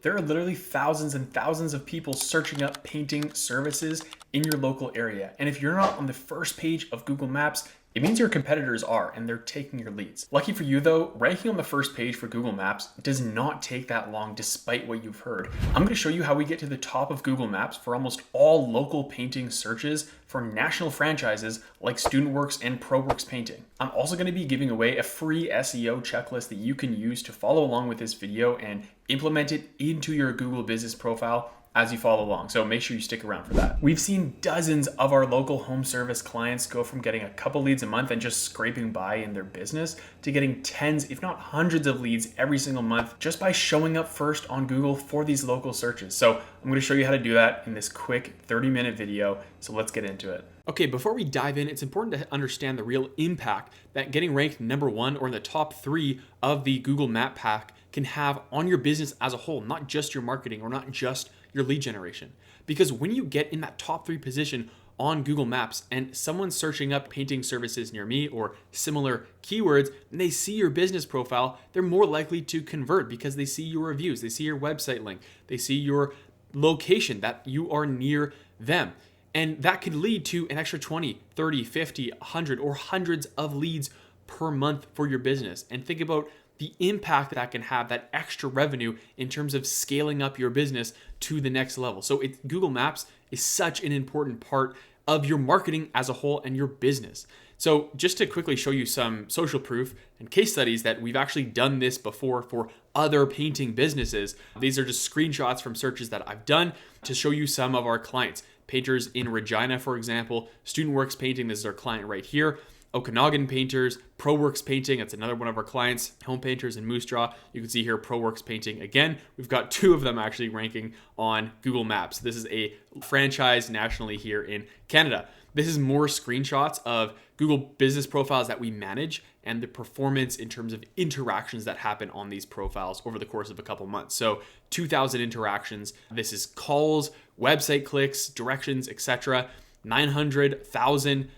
There are literally thousands and thousands of people searching up painting services in your local area. And if you're not on the first page of Google Maps, it means your competitors are and they're taking your leads. Lucky for you though, ranking on the first page for Google Maps does not take that long despite what you've heard. I'm going to show you how we get to the top of Google Maps for almost all local painting searches for national franchises like StudentWorks and ProWorks Painting. I'm also going to be giving away a free SEO checklist that you can use to follow along with this video and implement it into your Google business profile as you follow along. So make sure you stick around for that. We've seen dozens of our local home service clients go from getting a couple leads a month and just scraping by in their business to getting tens, if not hundreds of leads every single month just by showing up first on Google for these local searches. So I'm going to show you how to do that in this quick 30-minute video. So let's get into it. Okay, before we dive in, it's important to understand the real impact that getting ranked number 1 or in the top 3 of the Google Map Pack can have on your business as a whole, not just your marketing or not just your lead generation. Because when you get in that top 3 position on Google Maps and someone's searching up painting services near me or similar keywords and they see your business profile, they're more likely to convert because they see your reviews, they see your website link, they see your location that you are near them. And that could lead to an extra 20, 30, 50, 100, or hundreds of leads per month for your business. And think about the impact that can have, that extra revenue in terms of scaling up your business to the next level. So Google Maps is such an important part of your marketing as a whole and your business. So just to quickly show you some social proof and case studies that we've actually done this before for other painting businesses. These are just screenshots from searches that I've done to show you some of our clients. Painters in Regina, for example, StudentWorks Painting, this is our client right here. Okanagan Painters, ProWorks Painting, that's another one of our clients. Home Painters in Moose Jaw, you can see here ProWorks Painting again. We've got 2 of them actually ranking on Google Maps. This is a franchise nationally here in Canada. This is more screenshots of Google business profiles that we manage and the performance in terms of interactions that happen on these profiles over the course of a couple months. So 2,000 interactions. This is calls, website clicks, directions, etc. 900, 1,000,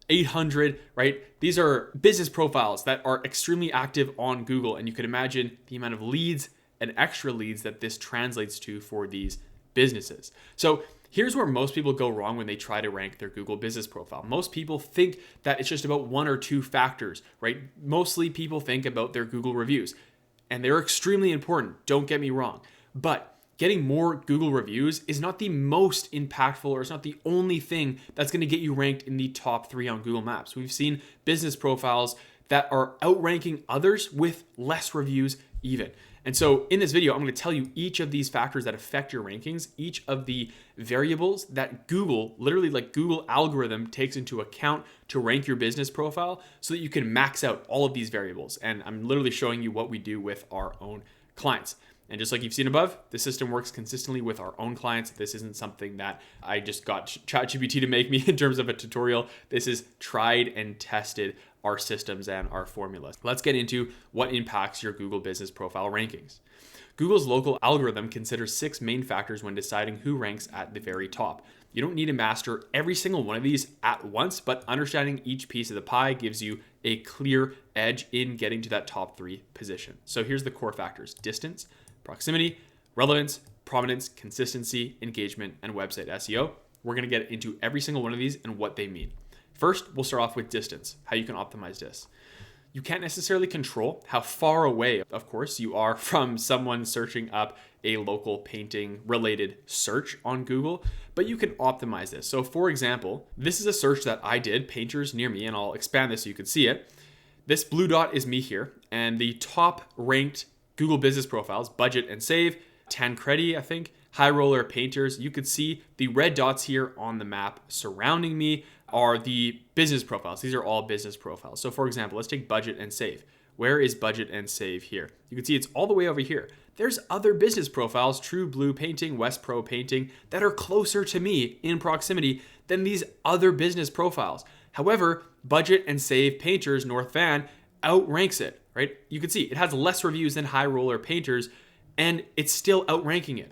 800, right? These are business profiles that are extremely active on Google. And you can imagine the amount of leads and extra leads that this translates to for these businesses. So here's where most people go wrong when they try to rank their Google business profile. Most people think that it's just about 1 or 2 factors, right? Mostly people think about their Google reviews, and they're extremely important. Don't get me wrong. But getting more Google reviews is not the most impactful, or it's not the only thing that's going to get you ranked in the top 3 on Google Maps. We've seen business profiles that are outranking others with less reviews even. And so in this video, I'm going to tell you each of these factors that affect your rankings, each of the variables that Google, literally like Google algorithm, takes into account to rank your business profile so that you can max out all of these variables. And I'm literally showing you what we do with our own clients. And just like you've seen above, the system works consistently with our own clients. This isn't something that I just got ChatGPT to make me in terms of a tutorial. This is tried and tested, our systems and our formulas. Let's get into what impacts your Google business profile rankings. Google's local algorithm considers 6 main factors when deciding who ranks at the very top. You don't need to master every single one of these at once, but understanding each piece of the pie gives you a clear edge in getting to that top 3 position. So here's the core factors: distance, proximity, relevance, prominence, consistency, engagement, and website SEO. We're going to get into every single one of these and what they mean. First, we'll start off with distance, how you can optimize this. You can't necessarily control how far away, of course, you are from someone searching up a local painting related search on Google, but you can optimize this. So for example, this is a search that I did, painters near me, and I'll expand this so you can see it. This blue dot is me here, and the top ranked Google business profiles, Budget and Save, Tancredi, I think, High Roller Painters. You could see the red dots here on the map surrounding me are the business profiles. These are all business profiles. So for example, let's take Budget and Save. Where is Budget and Save here? You can see it's all the way over here. There's other business profiles, True Blue Painting, West Pro Painting, that are closer to me in proximity than these other business profiles. However, Budget and Save Painters North Van outranks it, right? You can see it has less reviews than High Roller Painters, and it's still outranking it.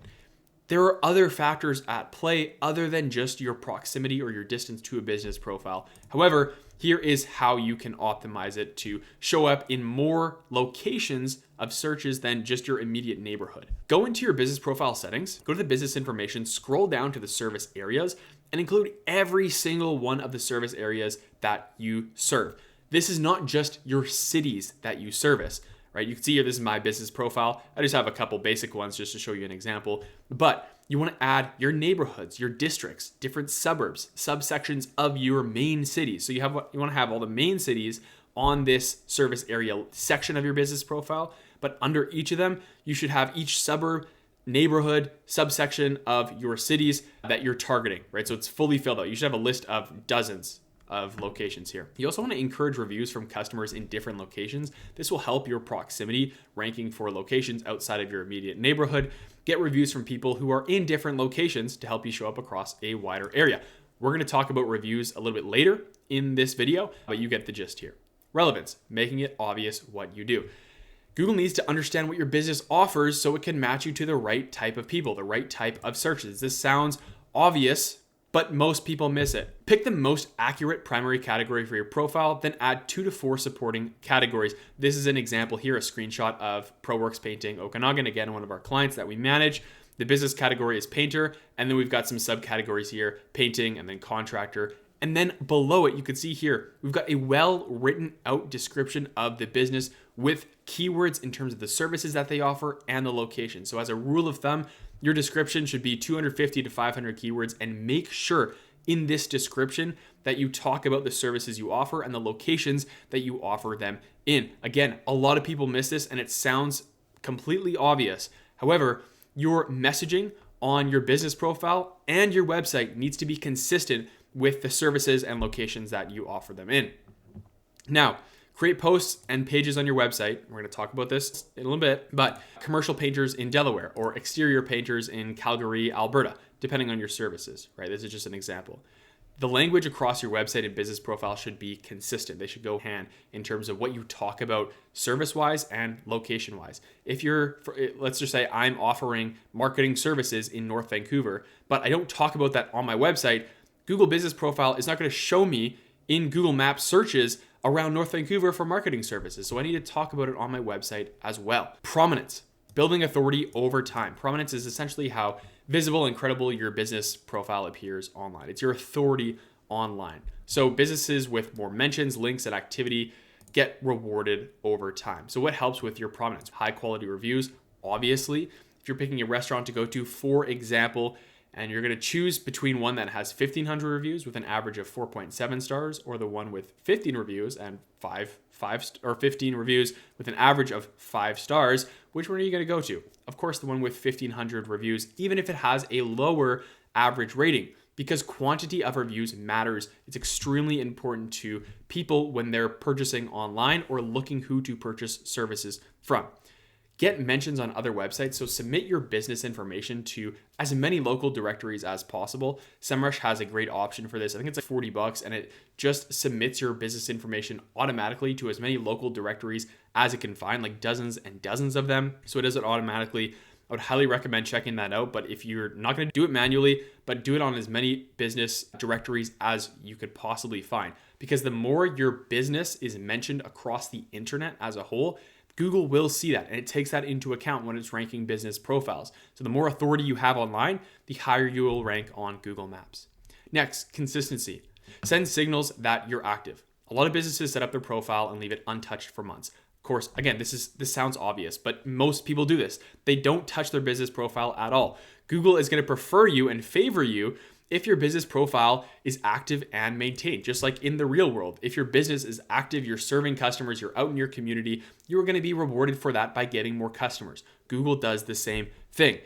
There are other factors at play other than just your proximity or your distance to a business profile. However, Here is how you can optimize it to show up in more locations of searches than just your immediate neighborhood. Go into your business profile settings, go to the business information, scroll down to the service areas, and include every single one of the service areas that you serve. This is not just your cities that you service, right? You can see here, this is my business profile. I just have a couple basic ones just to show you an example, but you want to add your neighborhoods, your districts, different suburbs, subsections of your main cities. So you want to have all the main cities on this service area section of your business profile, but under each of them, you should have each suburb, neighborhood, subsection of your cities that you're targeting, right? So it's fully filled out. You should have a list of dozens of locations here. You also want to encourage reviews from customers in different locations. This will help your proximity ranking for locations outside of your immediate neighborhood. Get reviews from people who are in different locations to help you show up across a wider area. We're going to talk about reviews a little bit later in this video, but you get the gist here. Relevance, making it obvious what you do. Google needs to understand what your business offers so it can match you to the right type of people, the right type of searches. This sounds obvious, but most people miss it. Pick the most accurate primary category for your profile, then add 2 to 4 supporting categories. This is an example here, a screenshot of ProWorks Painting Okanagan, again, one of our clients that we manage. The business category is painter, and then we've got some subcategories here, painting and then contractor. And then below it, you can see here, we've got a well written out description of the business with keywords in terms of the services that they offer and the location. So as a rule of thumb, your description should be 250 to 500 keywords, and make sure in this description that you talk about the services you offer and the locations that you offer them in. Again, a lot of people miss this and it sounds completely obvious. However, your messaging on your business profile and your website needs to be consistent with the services and locations that you offer them in. Now, create posts and pages on your website. We're going to talk about this in a little bit, but commercial painters in Delaware or exterior painters in Calgary, Alberta, depending on your services, right? This is just an example. The language across your website and business profile should be consistent. They should go hand in terms of what you talk about service-wise and location-wise. If let's just say I'm offering marketing services in North Vancouver, but I don't talk about that on my website, Google Business Profile is not going to show me in Google Maps searches around North Vancouver for marketing services. So I need to talk about it on my website as well. Prominence, building authority over time. Prominence is essentially how visible and credible your business profile appears online. It's your authority online. So businesses with more mentions, links, and activity get rewarded over time. So what helps with your prominence? High quality reviews, obviously. If you're picking a restaurant to go to, for example, and you're going to choose between one that has 1,500 reviews with an average of 4.7 stars, or the one with 15 reviews and 15 reviews with an average of 5 stars, which one are you going to go to? Of course, the one with 1,500 reviews, even if it has a lower average rating, because quantity of reviews matters. It's extremely important to people when they're purchasing online or looking who to purchase services from. Get mentions on other websites, so submit your business information to as many local directories as possible. SEMrush has a great option for this. I think it's like $40, and it just submits your business information automatically to as many local directories as it can find, like dozens and dozens of them. So it does it automatically. I would highly recommend checking that out, but if you're not going to do it manually, but do it on as many business directories as you could possibly find, because the more your business is mentioned across the internet as a whole, Google will see that, and it takes that into account when it's ranking business profiles. So the more authority you have online, the higher you will rank on Google Maps. Next, consistency. Send signals that you're active. A lot of businesses set up their profile and leave it untouched for months. Of course, again, this sounds obvious, but most people do this. They don't touch their business profile at all. Google is going to prefer you and favor you if your business profile is active and maintained, just like in the real world. If your business is active, you're serving customers, you're out in your community, you're going to be rewarded for that by getting more customers. Google does the same thing.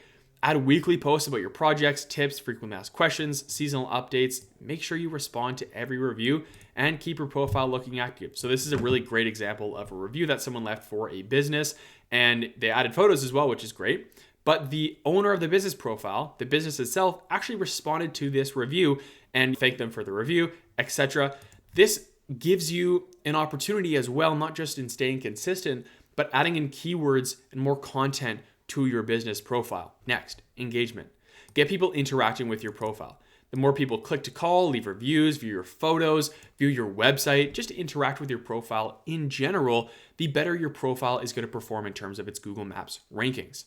Add weekly posts about your projects, tips, frequently asked questions, seasonal updates. Make sure you respond to every review and keep your profile looking active. So this is a really great example of a review that someone left for a business, and they added photos as well, which is great. But the owner of the business profile, the business itself, actually responded to this review and thanked them for the review, etc. This gives you an opportunity as well, not just in staying consistent, but adding in keywords and more content to your business profile. Next, engagement. Get people interacting with your profile. The more people click to call, leave reviews, view your photos, view your website, just to interact with your profile in general, the better your profile is going to perform in terms of its Google Maps rankings.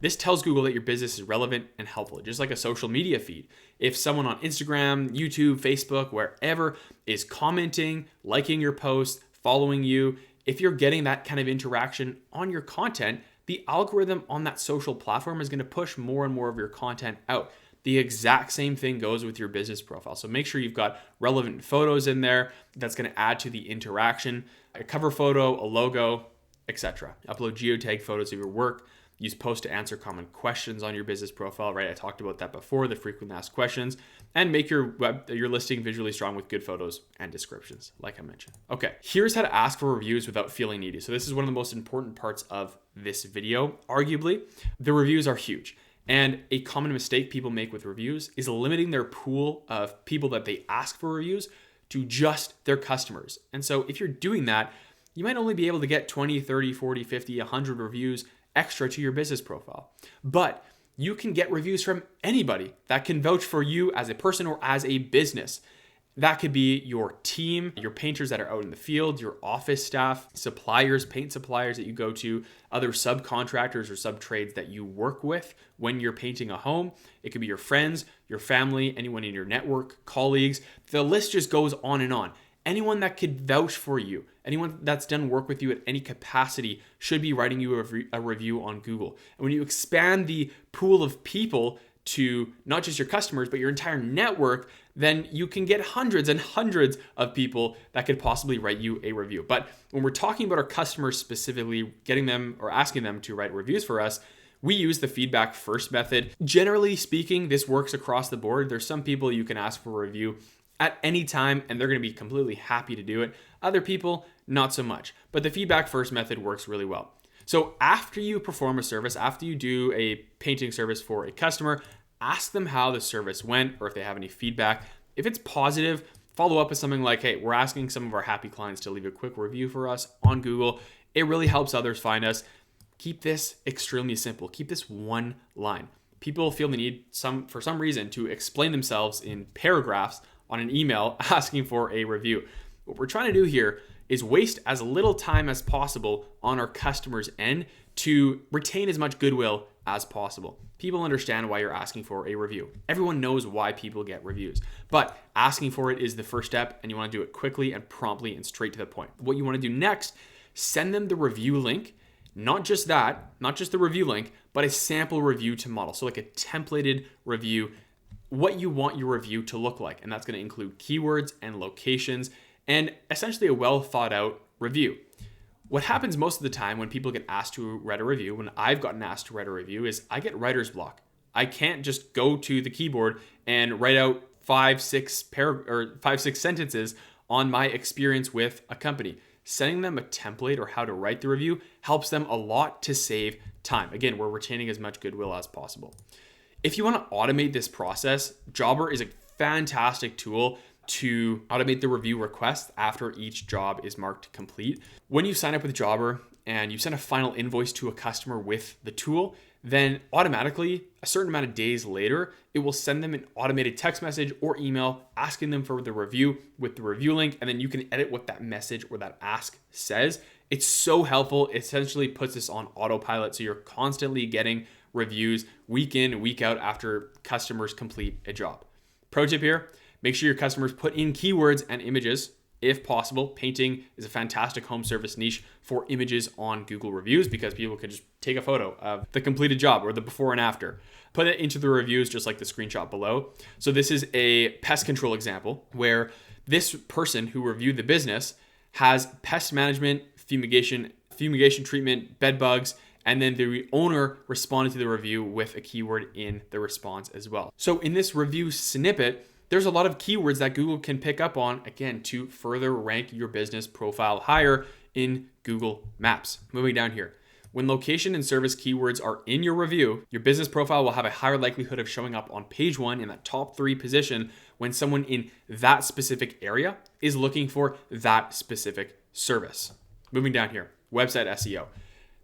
This tells Google that your business is relevant and helpful, just like a social media feed. If someone on Instagram, YouTube, Facebook, wherever is commenting, liking your post, following you, if you're getting that kind of interaction on your content, the algorithm on that social platform is going to push more and more of your content out. The exact same thing goes with your business profile. So make sure you've got relevant photos in there. That's going to add to the interaction. A cover photo, a logo, etc. Upload geotag photos of your work. Use posts to answer common questions on your business profile, right? I talked about that before, the frequently asked questions, and make your listing visually strong with good photos and descriptions, like I mentioned. Okay, here's how to ask for reviews without feeling needy. So this is one of the most important parts of this video. Arguably, the reviews are huge. And a common mistake people make with reviews is limiting their pool of people that they ask for reviews to just their customers. And so if you're doing that, you might only be able to get 20, 30, 40, 50, 100 reviews extra to your business profile. But you can get reviews from anybody that can vouch for you as a person or as a business. That could be your team, your painters that are out in the field, your office staff, suppliers, paint suppliers that you go to, other subcontractors or sub-trades that you work with when you're painting a home. It could be your friends, your family, anyone in your network, colleagues. The list just goes on and on. Anyone that could vouch for you, anyone that's done work with you at any capacity should be writing you a review on Google. And when you expand the pool of people to not just your customers, but your entire network, then you can get hundreds and hundreds of people that could possibly write you a review. But when we're talking about our customers specifically, getting them or asking them to write reviews for us, we use the feedback first method. Generally speaking, this works across the board. There's some people you can ask for a review at any time and they're going to be completely happy to do it. Other people, not so much. But the feedback first method works really well. So after you perform a service, after you do a painting service for a customer, ask them how the service went or if they have any feedback. If it's positive, follow up with something like, hey, we're asking some of our happy clients to leave a quick review for us on Google. It really helps others find us. Keep this extremely simple. Keep this one line. People feel the need for some reason to explain themselves in paragraphs on an email asking for a review. What we're trying to do here is waste as little time as possible on our customers' end to retain as much goodwill as possible. People understand why you're asking for a review. Everyone knows why people get reviews, but asking for it is the first step and you want to do it quickly and promptly and straight to the point. What you want to do next, send them the review link. Not just that, not just the review link, but a sample review to model. So like a templated review, what you want your review to look like. And that's going to include keywords and locations and essentially a well thought out review. What happens most of the time when people get asked to write a review, when I've gotten asked to write a review, is I get writer's block. I can't just go to the keyboard and write out 5-6 sentences on my experience with a company. Sending them a template or how to write the review helps them a lot to save time. Again, we're retaining as much goodwill as possible. If you want to automate this process, Jobber is a fantastic tool to automate the review request after each job is marked complete. When you sign up with Jobber and you send a final invoice to a customer with the tool, then automatically a certain amount of days later, it will send them an automated text message or email asking them for the review with the review link. And then you can edit what that message or that ask says. It's so helpful. It essentially puts this on autopilot. So you're constantly getting reviews week in, week out after customers complete a job. Pro tip here, make sure your customers put in keywords and images. If possible, painting is a fantastic home service niche for images on Google reviews because people could just take a photo of the completed job or the before and after. Put it into the reviews just like the screenshot below. So this is a pest control example where this person who reviewed the business has pest management, fumigation treatment, bed bugs, and then the owner responded to the review with a keyword in the response as well. So in this review snippet, there's a lot of keywords that Google can pick up on, again, to further rank your business profile higher in Google Maps. Moving down here. When location and service keywords are in your review, your business profile will have a higher likelihood of showing up on page 1 in that top 3 position when someone in that specific area is looking for that specific service. Moving down here, website SEO.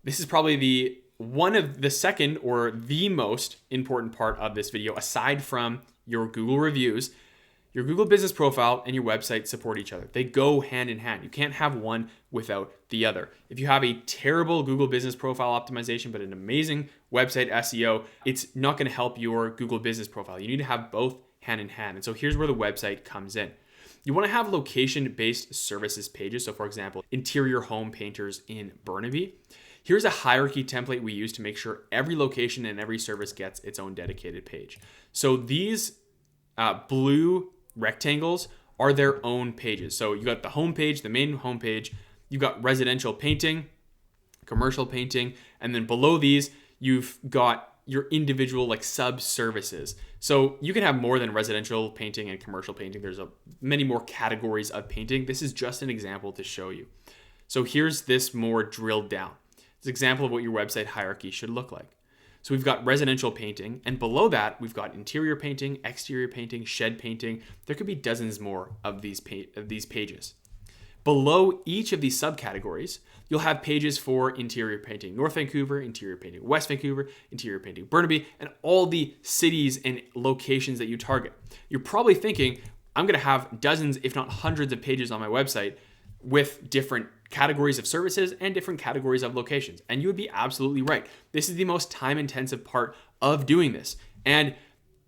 This is probably one of the second or the most important part of this video, aside from your Google reviews, your Google business profile and your website support each other. They go hand in hand. You can't have one without the other. If you have a terrible Google business profile optimization, but an amazing website SEO, it's not going to help your Google business profile. You need to have both hand in hand. And so here's where the website comes in. You want to have location-based services pages. So for example, interior home painters in Burnaby. Here's a hierarchy template we use to make sure every location and every service gets its own dedicated page. So these blue rectangles are their own pages. So you got the home page, the main home page, you've got residential painting, commercial painting, and then below these, you've got your individual like sub services. So you can have more than residential painting and commercial painting. There's many more categories of painting. This is just an example to show you. So here's this more drilled down. It's an example of what your website hierarchy should look like. So we've got residential painting, and below that, we've got interior painting, exterior painting, shed painting. There could be dozens more of these pages. Below each of these subcategories, you'll have pages for interior painting North Vancouver, interior painting West Vancouver, interior painting Burnaby, and all the cities and locations that you target. You're probably thinking, I'm going to have dozens, if not hundreds of pages on my website with different categories of services and different categories of locations. And you would be absolutely right. This is the most time-intensive part of doing this. And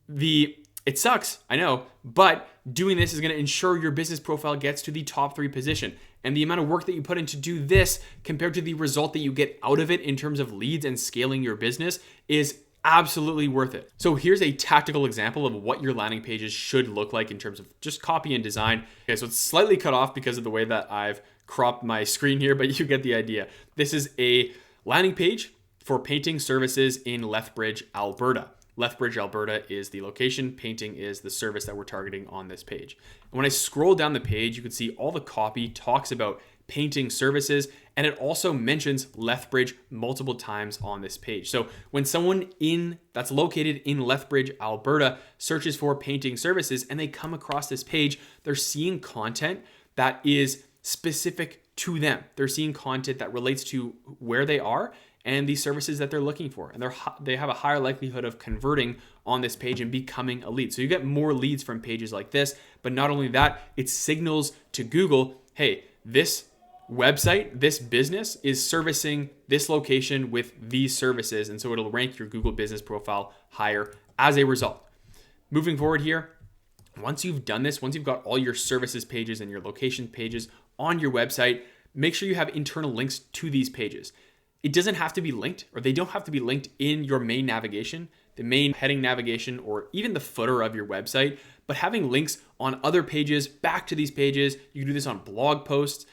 it sucks, I know, but doing this is going to ensure your business profile gets to the top 3 position. And the amount of work that you put in to do this compared to the result that you get out of it in terms of leads and scaling your business is absolutely worth it. So here's a tactical example of what your landing pages should look like in terms of just copy and design. Okay, so it's slightly cut off because of the way that I've cropped my screen here, but you get the idea. This is a landing page for painting services in Lethbridge, Alberta. Lethbridge, Alberta is the location. Painting is the service that we're targeting on this page. And when I scroll down the page, you can see all the copy talks about painting services, and it also mentions Lethbridge multiple times on this page. So when someone that's located in Lethbridge, Alberta searches for painting services and they come across this page, they're seeing content that is specific to them. They're seeing content that relates to where they are and the services that they're looking for. And they have a higher likelihood of converting on this page and becoming a lead. So you get more leads from pages like this, but not only that, it signals to Google, hey, this website, this business is servicing this location with these services. And so it'll rank your Google business profile higher as a result. Moving forward here, once you've done this, once you've got all your services pages and your location pages on your website, make sure you have internal links to these pages. It doesn't have to be linked, or they don't have to be linked in your main navigation, the main heading navigation, or even the footer of your website, but having links on other pages back to these pages. You can do this on blog posts.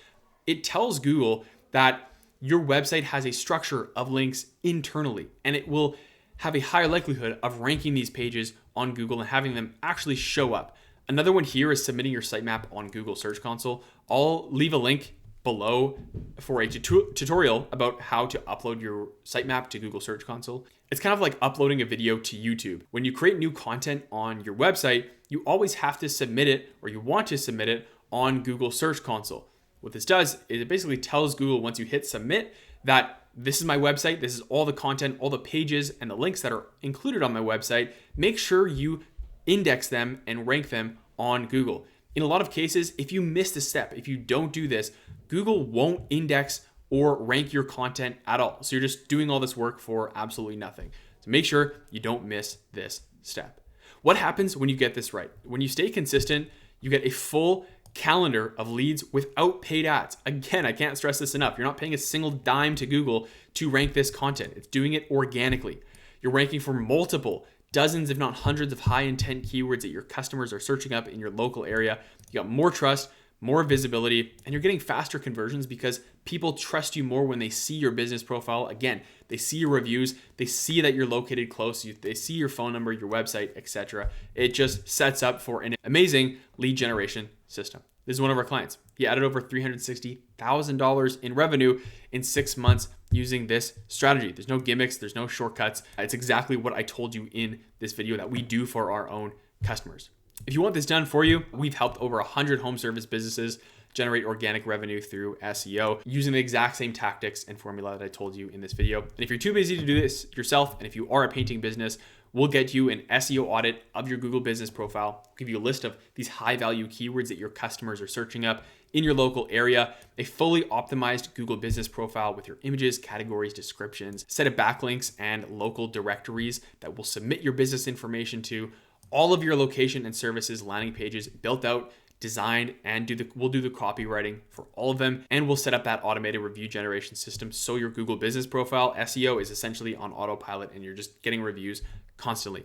It tells Google that your website has a structure of links internally, and it will have a higher likelihood of ranking these pages on Google and having them actually show up. Another one here is submitting your sitemap on Google Search Console. I'll leave a link below for a tutorial about how to upload your sitemap to Google Search Console. It's kind of like uploading a video to YouTube. When you create new content on your website, you always have to submit it, or you want to submit it on Google Search Console. What this does is it basically tells Google once you hit submit that this is my website, this is all the content, all the pages and the links that are included on my website. Make sure you index them and rank them on Google. In a lot of cases, if you miss a step, if you don't do this, Google won't index or rank your content at all. So you're just doing all this work for absolutely nothing. So make sure you don't miss this step. What happens when you get this right? When you stay consistent, you get a full calendar of leads without paid ads. Again, I can't stress this enough. You're not paying a single dime to Google to rank this content. It's doing it organically. You're ranking for multiple dozens, if not hundreds of high intent keywords that your customers are searching up in your local area. You got more trust, more visibility, and you're getting faster conversions because people trust you more when they see your business profile. Again, they see your reviews, they see that you're located close, they see your phone number, your website, etc. It just sets up for an amazing lead generation system. This is one of our clients. He added over $360,000 in revenue in 6 months using this strategy. There's no gimmicks, there's no shortcuts. It's exactly what I told you in this video that we do for our own customers. If you want this done for you, we've helped over 100 home service businesses generate organic revenue through SEO using the exact same tactics and formula that I told you in this video. And if you're too busy to do this yourself, and if you are a painting business, We'll get you an SEO audit of your Google business profile, give you a list of these high value keywords that your customers are searching up in your local area, a fully optimized Google business profile with your images, categories, descriptions, set of backlinks, and local directories that will submit your business information to, all of your location and services landing pages built out, designed, and we'll do the copywriting for all of them, and we'll set up that automated review generation system so your Google business profile SEO is essentially on autopilot and you're just getting reviews constantly.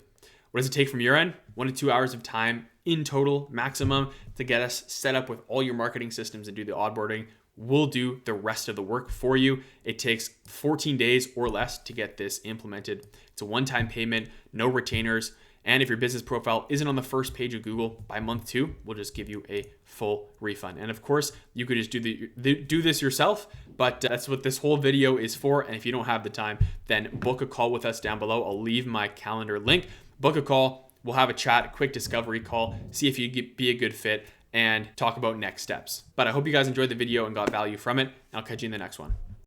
What does it take from your end? 1 to 2 hours of time in total, maximum, to get us set up with all your marketing systems and do the onboarding. We'll do the rest of the work for you. It takes 14 days or less to get this implemented. It's a one-time payment, no retainers. And if your business profile isn't on the first page of Google by month 2, we'll just give you a full refund. And of course, you could just do this yourself, but that's what this whole video is for. And if you don't have the time, then book a call with us down below. I'll leave my calendar link. Book a call. We'll have a chat, a quick discovery call, see if you'd be a good fit and talk about next steps. But I hope you guys enjoyed the video and got value from it. I'll catch you in the next one.